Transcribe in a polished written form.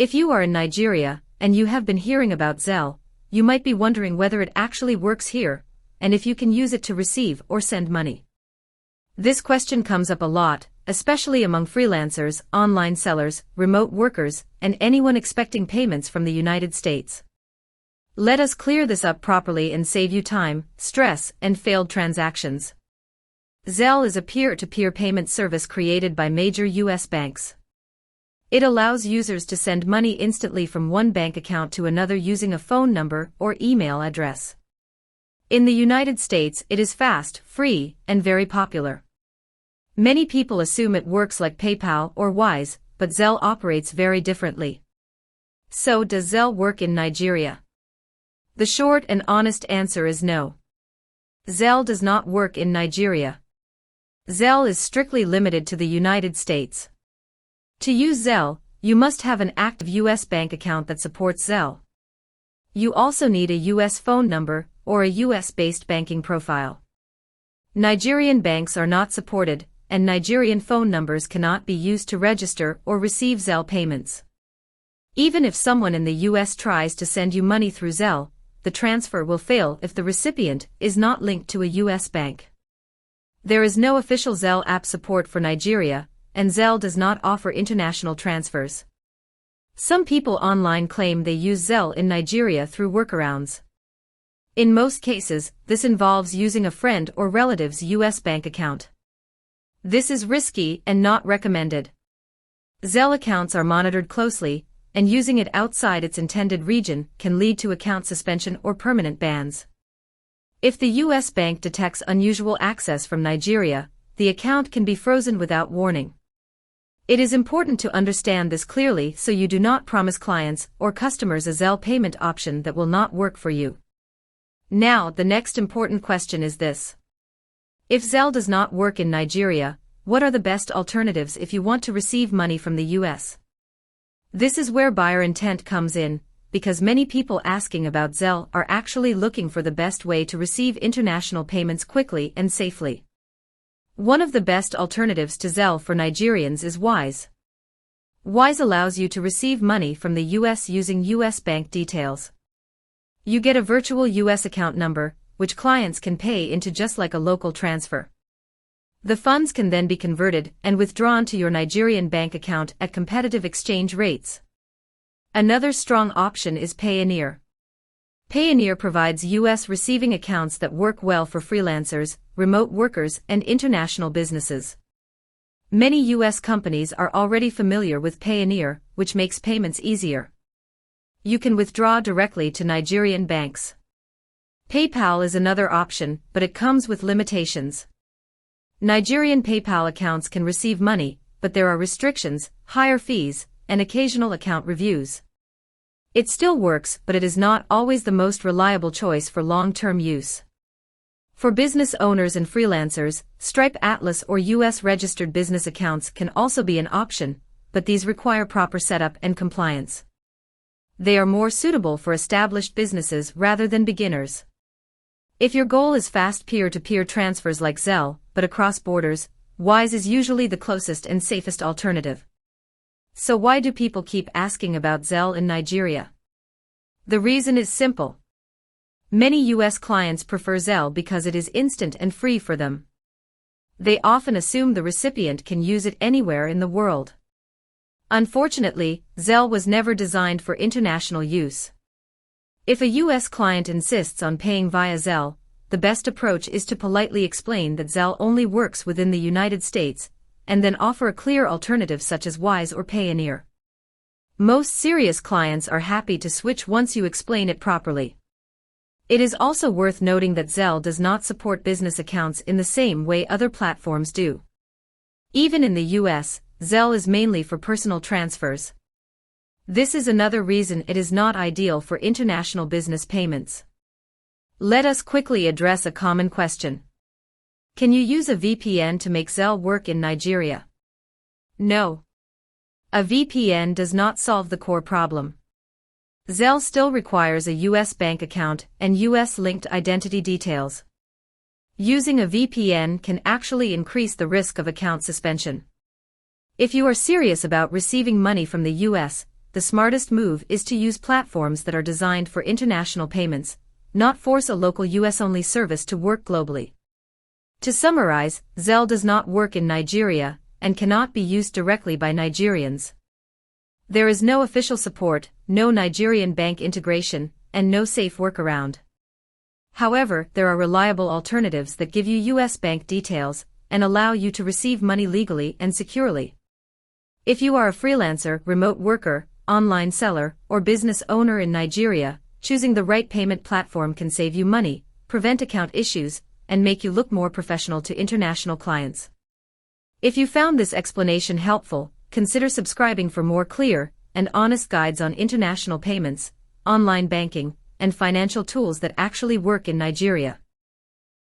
If you are in Nigeria, and you have been hearing about Zelle, you might be wondering whether it actually works here, and if you can use it to receive or send money. This question comes up a lot, especially among freelancers, online sellers, remote workers, and anyone expecting payments from the United States. Let us clear this up properly and save you time, stress, and failed transactions. Zelle is a peer-to-peer payment service created by major U.S. banks. It allows users to send money instantly from one bank account to another using a phone number or email address. In the United States, it is fast, free, and very popular. Many people assume it works like PayPal or Wise, but Zelle operates very differently. So, does Zelle work in Nigeria? The short and honest answer is no. Zelle does not work in Nigeria. Zelle is strictly limited to the United States. To use Zelle, you must have an active U.S. bank account that supports Zelle. You also need a U.S. phone number or a U.S.-based banking profile. Nigerian banks are not supported, and Nigerian phone numbers cannot be used to register or receive Zelle payments. Even if someone in the U.S. tries to send you money through Zelle, the transfer will fail if the recipient is not linked to a U.S. bank. There is no official Zelle app support for Nigeria, and Zelle does not offer international transfers. Some people online claim they use Zelle in Nigeria through workarounds. In most cases, this involves using a friend or relative's U.S. bank account. This is risky and not recommended. Zelle accounts are monitored closely, and using it outside its intended region can lead to account suspension or permanent bans. If the U.S. bank detects unusual access from Nigeria, the account can be frozen without warning. It is important to understand this clearly so you do not promise clients or customers a Zelle payment option that will not work for you. Now, the next important question is this. If Zelle does not work in Nigeria, what are the best alternatives if you want to receive money from the U.S.? This is where buyer intent comes in, because many people asking about Zelle are actually looking for the best way to receive international payments quickly and safely. One of the best alternatives to Zelle for Nigerians is Wise. Wise allows you to receive money from the U.S. using U.S. bank details. You get a virtual U.S. account number, which clients can pay into just like a local transfer. The funds can then be converted and withdrawn to your Nigerian bank account at competitive exchange rates. Another strong option is Payoneer. Payoneer provides U.S. receiving accounts that work well for freelancers, remote workers, and international businesses. Many U.S. companies are already familiar with Payoneer, which makes payments easier. You can withdraw directly to Nigerian banks. PayPal is another option, but it comes with limitations. Nigerian PayPal accounts can receive money, but there are restrictions, higher fees, and occasional account reviews. It still works, but it is not always the most reliable choice for long-term use. For business owners and freelancers, Stripe Atlas or U.S.-registered business accounts can also be an option, but these require proper setup and compliance. They are more suitable for established businesses rather than beginners. If your goal is fast peer-to-peer transfers like Zelle, but across borders, Wise is usually the closest and safest alternative. So why do people keep asking about Zelle in Nigeria? The reason is simple. Many U.S. clients prefer Zelle because it is instant and free for them. They often assume the recipient can use it anywhere in the world. Unfortunately, Zelle was never designed for international use. If a U.S. client insists on paying via Zelle, the best approach is to politely explain that Zelle only works within the United States, and then offer a clear alternative such as Wise or Payoneer. Most serious clients are happy to switch once you explain it properly. It is also worth noting that Zelle does not support business accounts in the same way other platforms do. Even in the US, Zelle is mainly for personal transfers. This is another reason it is not ideal for international business payments. Let us quickly address a common question. Can you use a VPN to make Zelle work in Nigeria? No. A VPN does not solve the core problem. Zelle still requires a U.S. bank account and U.S.-linked identity details. Using a VPN can actually increase the risk of account suspension. If you are serious about receiving money from the U.S., the smartest move is to use platforms that are designed for international payments, not force a local US-only service to work globally. To summarize, Zelle does not work in Nigeria and cannot be used directly by Nigerians. There is no official support, no Nigerian bank integration, and no safe workaround. However, there are reliable alternatives that give you US bank details and allow you to receive money legally and securely. If you are a freelancer, remote worker, online seller, or business owner in Nigeria, choosing the right payment platform can save you money, prevent account issues, and make you look more professional to international clients. If you found this explanation helpful, consider subscribing for more clear and honest guides on international payments, online banking, and financial tools that actually work in Nigeria.